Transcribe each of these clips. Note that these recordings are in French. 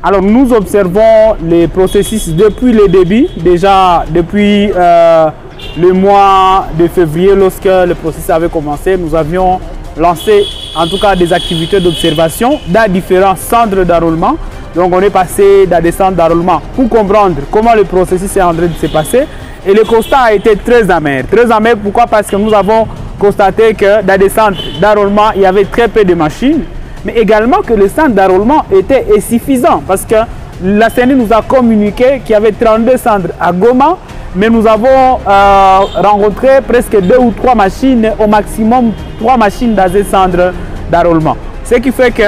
Alors nous observons les processus depuis le début, déjà depuis le mois de février lorsque le processus avait commencé. Nous avions lancé en tout cas des activités d'observation dans différents centres d'enrôlement. Donc on est passé dans des centres d'enrôlement pour comprendre comment le processus est en train de se passer. Et le constat a été très amer. Très amer pourquoi? Parce que nous avons constaté que dans des centres d'enrôlement, il y avait très peu de machines. Mais également que le centre d'enrôlement était insuffisant parce que la CENI nous a communiqué qu'il y avait 32 centres à Goma, mais nous avons rencontré presque 2 ou 3 machines, au maximum 3 machines dans ces centres d'enrôlement. Ce qui fait que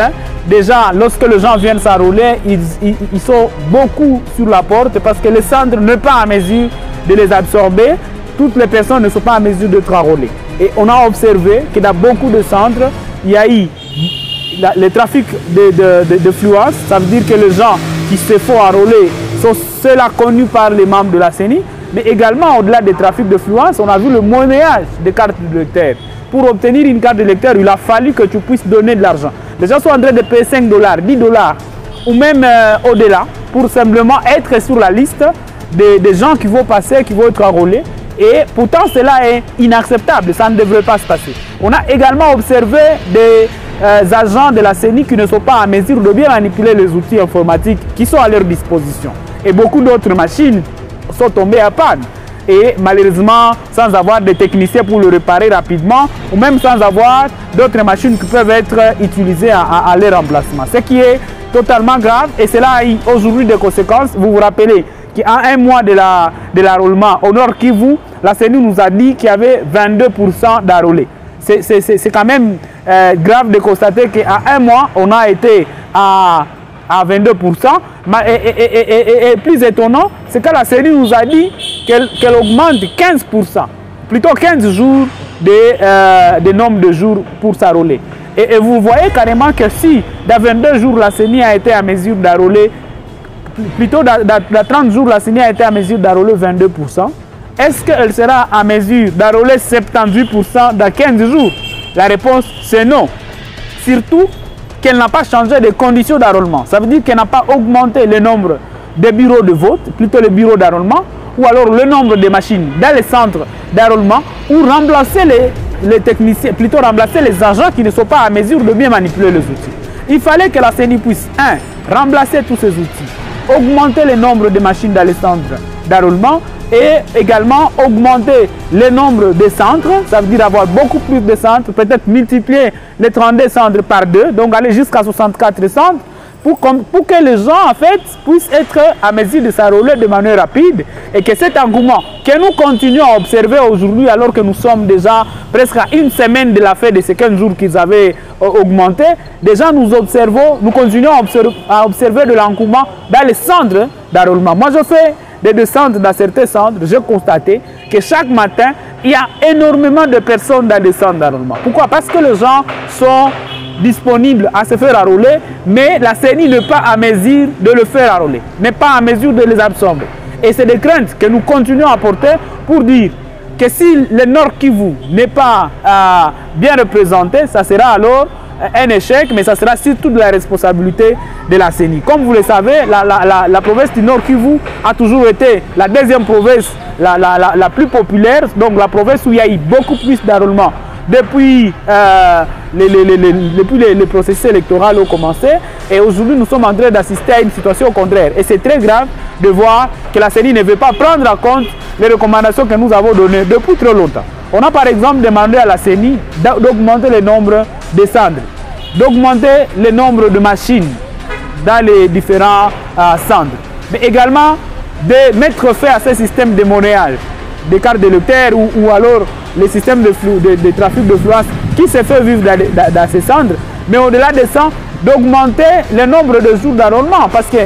déjà, lorsque les gens viennent s'enrôler, ils sont beaucoup sur la porte parce que le centre n'est pas en mesure de les absorber. Toutes les personnes ne sont pas en mesure d'être enrôlées. Et on a observé que dans beaucoup de centres, il y a eu le trafic de fluence. Ça veut dire que les gens qui se font enrôler sont ceux-là connus par les membres de la CENI. Mais également, au-delà des trafics de fluence, on a vu le monnayage des cartes de lecteur. Pour obtenir une carte de lecteur, il a fallu que tu puisses donner de l'argent. Les gens sont en train de payer 5 $, 10 $ ou même au-delà pour simplement être sur la liste des gens qui vont passer, qui vont être enrôlés. Et pourtant, cela est inacceptable. Ça ne devrait pas se passer. On a également observé des agents de la CENI qui ne sont pas en mesure de bien manipuler les outils informatiques qui sont à leur disposition. Et beaucoup d'autres machines sont tombées à panne. Et malheureusement, sans avoir des techniciens pour le réparer rapidement, ou même sans avoir d'autres machines qui peuvent être utilisées à leur remplacement. Ce qui est totalement grave et cela a aujourd'hui des conséquences. Vous vous rappelez qu'à un mois de l'enrôlement au Nord Kivu, la CENI nous a dit qu'il y avait 22% d'enrôlés. C'est quand même grave de constater qu'à un mois, on a été à 22%. Et plus étonnant, c'est que la CENI nous a dit qu'elle augmente 15%, plutôt 15 jours de nombre de jours pour s'enrôler. Et vous voyez carrément que si dans 22 jours, la CENI a été en mesure d'enrôler, plutôt dans 30 jours, la CENI a été en mesure d'enrôler 22%, est-ce qu'elle sera en mesure d'enrôler 78% dans 15 jours? La réponse, c'est non. Surtout qu'elle n'a pas changé de conditions d'enrôlement. Ça veut dire qu'elle n'a pas augmenté le nombre de bureaux de vote, plutôt les bureaux d'enrôlement, ou alors le nombre de machines dans les centres d'enrôlement, ou remplacer les techniciens, plutôt remplacer les agents qui ne sont pas en mesure de bien manipuler les outils. Il fallait que la CENI puisse, remplacer tous ces outils, augmenter le nombre de machines dans les centres d'enrôlement et également augmenter le nombre de centres, ça veut dire avoir beaucoup plus de centres, peut-être multiplier les 32 centres par 2, donc aller jusqu'à 64 centres, pour que les gens en fait puissent être à mesure de s'enrôler de manière rapide et que cet engouement que nous continuons à observer aujourd'hui alors que nous sommes déjà presque à une semaine de la fin de ces 15 jours qu'ils avaient augmenté, déjà nous continuons à observer de l'engouement dans les centres d'enrôlement. Moi je fais des descentes dans certains centres, j'ai constaté que chaque matin il y a énormément de personnes dans les centres d'enrôlement. Pourquoi? Parce que les gens sont disponibles à se faire enrôler, mais la CENI n'est pas à mesure de le faire enrôler, n'est pas à mesure de les absorber. Et c'est des craintes que nous continuons à porter pour dire que si le Nord Kivu n'est pas bien représenté, ça sera alors un échec, mais ça sera surtout de la responsabilité de la CENI. Comme vous le savez, la province du Nord Kivu a toujours été la deuxième province la plus populaire, donc la province où il y a eu beaucoup plus d'enrôlement depuis les processus électoraux ont commencé, et aujourd'hui nous sommes en train d'assister à une situation contraire. Et c'est très grave de voir que la CENI ne veut pas prendre en compte les recommandations que nous avons données depuis trop longtemps. On a par exemple demandé à la CENI d'augmenter le nombre de centres, d'augmenter le nombre de machines dans les différents centres, mais également de mettre fin à ce système de monnayage des cartes de lecteur ou alors les systèmes de trafic de fluence qui se fait vivre dans ces centres, mais au-delà de ça, d'augmenter le nombre de jours d'enrôlement, parce que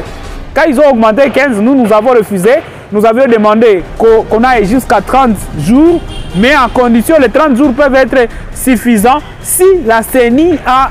quand ils ont augmenté 15, nous avons refusé, nous avions demandé qu'on aille jusqu'à 30 jours, mais en condition, les 30 jours peuvent être suffisants si la CENI a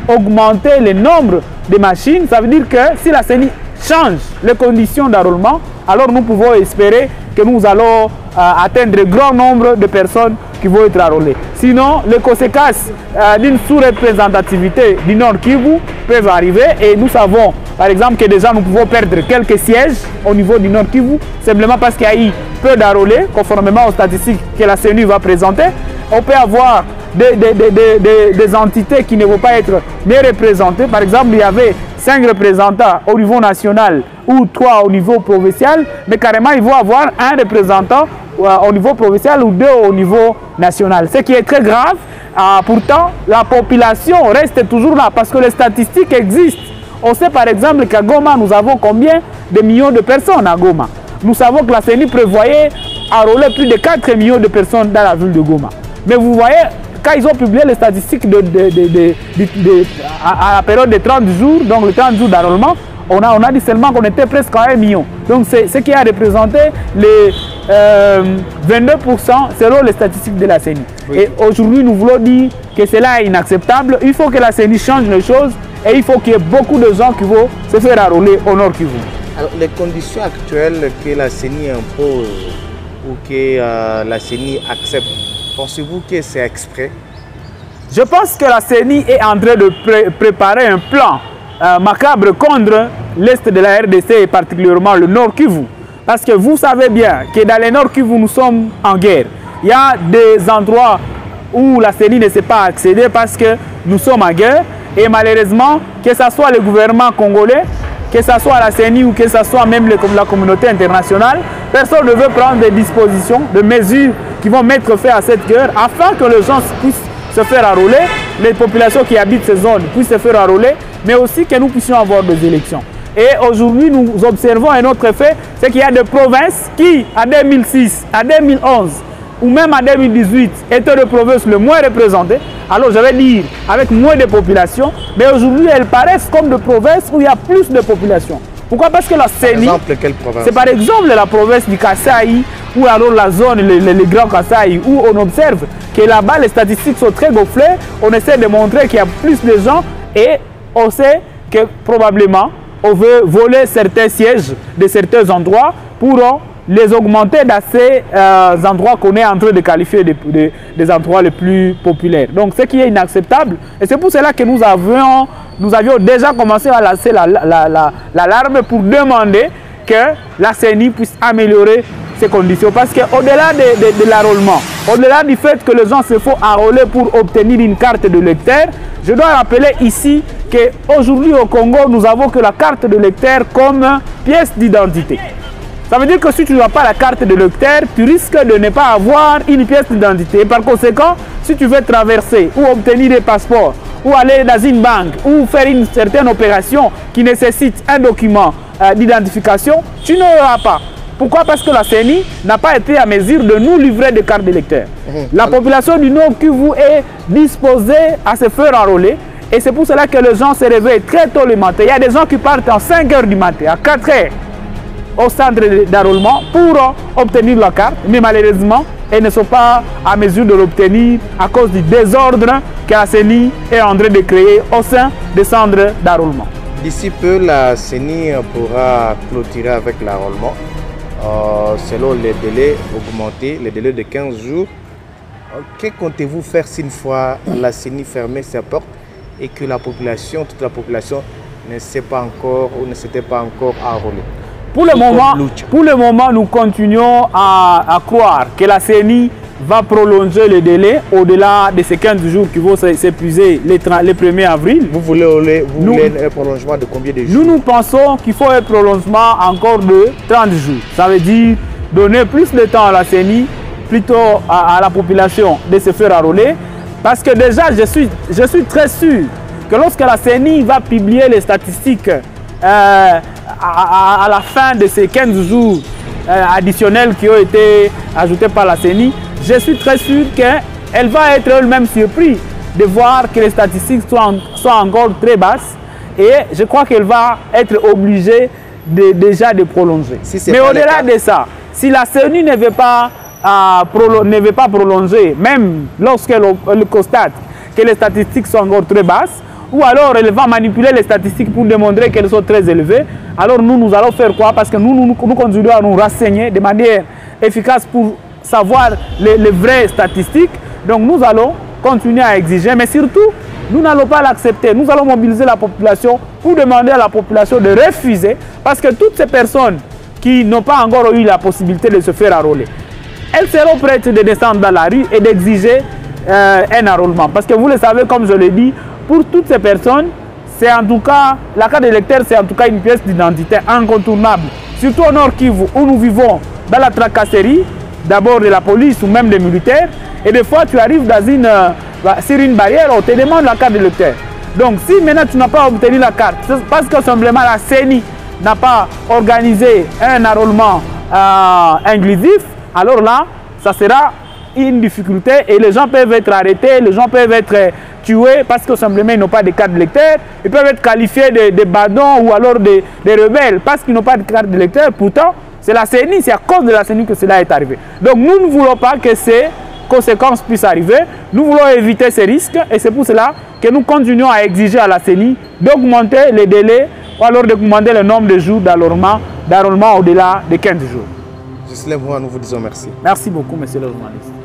augmenté le nombre de machines. Ça veut dire que si la CENI change les conditions d'enrôlement, alors nous pouvons espérer que nous allons atteindre un grand nombre de personnes qui vont être enrôlées. Sinon, les conséquences d'une sous-représentativité du Nord Kivu peuvent arriver, et nous savons par exemple, que déjà nous pouvons perdre quelques sièges au niveau du Nord Kivu, simplement parce qu'il y a eu peu d'enrôlés, conformément aux statistiques que la CENI va présenter. On peut avoir des entités qui ne vont pas être bien représentées. Par exemple, il y avait 5 représentants au niveau national ou 3 au niveau provincial, mais carrément, ils vont avoir un représentant au niveau provincial ou 2 au niveau national. Ce qui est très grave. Pourtant, la population reste toujours là parce que les statistiques existent. On sait par exemple qu'à Goma, nous avons combien de millions de personnes à Goma. Nous savons que la CENI prévoyait enrôler plus de 4 millions de personnes dans la ville de Goma. Mais vous voyez, quand ils ont publié les statistiques à la période de 30 jours, donc le 30 jours d'enrôlement, on a dit seulement qu'on était presque à 1 million. Donc c'est ce qui a représenté les 22% selon les statistiques de la CENI. Oui. Et aujourd'hui, nous voulons dire que cela est inacceptable. Il faut que la CENI change les choses et il faut qu'il y ait beaucoup de gens qui vont se faire enrôler au Nord Kivu. Alors, les conditions actuelles que la CENI impose ou que la CENI accepte, pensez-vous que c'est exprès? Je pense que la CENI est en train de préparer un plan macabre contre l'Est de la RDC et particulièrement le Nord Kivu. Parce que vous savez bien que dans le Nord Kivu, nous sommes en guerre. Il y a des endroits où la CENI ne sait pas accéder parce que nous sommes en guerre. Et malheureusement, que ce soit le gouvernement congolais, que ce soit la CENI ou que ce soit même la communauté internationale, personne ne veut prendre des dispositions, des mesures qui vont mettre fin à cette guerre afin que les gens puissent se faire enrôler, les populations qui habitent ces zones puissent se faire enrôler, mais aussi que nous puissions avoir des élections. Et aujourd'hui, nous observons un autre fait, c'est qu'il y a des provinces qui, en 2006, en 2011 ou même en 2018, étaient les provinces les moins représentées. Alors je vais dire, avec moins de population, mais aujourd'hui, elles paraissent comme des provinces où il y a plus de population. Pourquoi? Parce que la CENI, c'est par exemple la province du Kasaï, ou alors la zone, les grands Kasaï, où on observe que là-bas, les statistiques sont très gonflées. On essaie de montrer qu'il y a plus de gens et on sait que probablement, on veut voler certains sièges de certains endroits pour les augmenter dans ces endroits qu'on est en train de qualifier des endroits les plus populaires. Donc, ce qui est inacceptable. Et c'est pour cela que nous avions déjà commencé à lancer l'alarme pour demander que la CENI puisse améliorer ces conditions. Parce qu'au-delà de l'enrôlement, au-delà du fait que les gens se font enrôler pour obtenir une carte de lecteur, je dois rappeler ici qu'aujourd'hui au Congo, nous avons que la carte de lecteur comme pièce d'identité. Ça veut dire que si tu n'as pas la carte de lecteur, tu risques de ne pas avoir une pièce d'identité. Par conséquent, si tu veux traverser ou obtenir des passeports, ou aller dans une banque, ou faire une certaine opération qui nécessite un document d'identification, tu ne l'auras pas. Pourquoi? Parce que la CENI n'a pas été à mesure de nous livrer des cartes d'électeurs. La population du Nord Kivu est disposée à se faire enrôler. Et c'est pour cela que les gens se réveillent très tôt le matin. Il y a des gens qui partent à 5 h du matin, à 4 h au centre d'enrôlement pour obtenir la carte. Mais malheureusement, elles ne sont pas à mesure de l'obtenir à cause du désordre que la CENI est en train de créer au sein des centres d'enrôlement. D'ici peu, la CENI pourra clôturer avec l'enrôlement. Selon les délais augmentés, les délais de 15 jours. Que comptez-vous faire si une fois la CENI fermait ses portes et que la population, toute la population ne s'est pas encore ou ne s'était pas encore enrôlée? Pour le moment, nous continuons à croire que la CENI va prolonger le délai au-delà de ces 15 jours qui vont s'épuiser le 1er avril. Vous voulez un prolongement de combien de jours? Nous pensons qu'il faut un prolongement encore de 30 jours. Ça veut dire donner plus de temps à la CENI, plutôt à la population de se faire enrôler. Parce que déjà, je suis très sûr que lorsque la CENI va publier les statistiques à la fin de ces 15 jours additionnels qui ont été ajoutés par la CENI, je suis très sûr qu'elle va être elle-même surprise de voir que les statistiques sont encore très basses et je crois qu'elle va être obligée déjà de prolonger. Mais au-delà de ça, si la CENI ne veut pas prolonger, même lorsqu'elle constate que les statistiques sont encore très basses, ou alors elle va manipuler les statistiques pour démontrer qu'elles sont très élevées, alors nous allons faire quoi? Parce que nous continuons à nous renseigner de manière efficace pour savoir les vraies statistiques. Donc nous allons continuer à exiger, mais surtout Nous n'allons pas l'accepter. Nous allons mobiliser la population pour demander à la population de refuser, parce que toutes ces personnes qui n'ont pas encore eu la possibilité de se faire enrôler, elles seront prêtes de descendre dans la rue et d'exiger un enrôlement. Parce que vous le savez, comme je l'ai dit, pour toutes ces personnes, c'est en tout cas, la carte d'électeur, c'est en tout cas une pièce d'identité incontournable. Surtout au Nord Kivu, où nous vivons dans la tracasserie, d'abord de la police ou même des militaires. Et des fois, tu arrives sur une barrière, on te demande la carte d'électeur. Donc, si maintenant tu n'as pas obtenu la carte, c'est parce que simplement la CENI n'a pas organisé un enrôlement inclusif, alors là, ça sera une difficulté et les gens peuvent être arrêtés, les gens peuvent être tués parce que simplement ils n'ont pas de carte d'électeur. Ils peuvent être qualifiés de badons ou alors de rebelles parce qu'ils n'ont pas de carte d'électeur. Pourtant, c'est la CENI, c'est à cause de la CENI que cela est arrivé. Donc nous ne voulons pas que ces conséquences puissent arriver. Nous voulons éviter ces risques et c'est pour cela que nous continuons à exiger à la CENI d'augmenter les délais ou alors d'augmenter le nombre de jours d'enrôlement au-delà de 15 jours. Ghislain Bouan, nous vous disons merci. Merci beaucoup, monsieur le journaliste.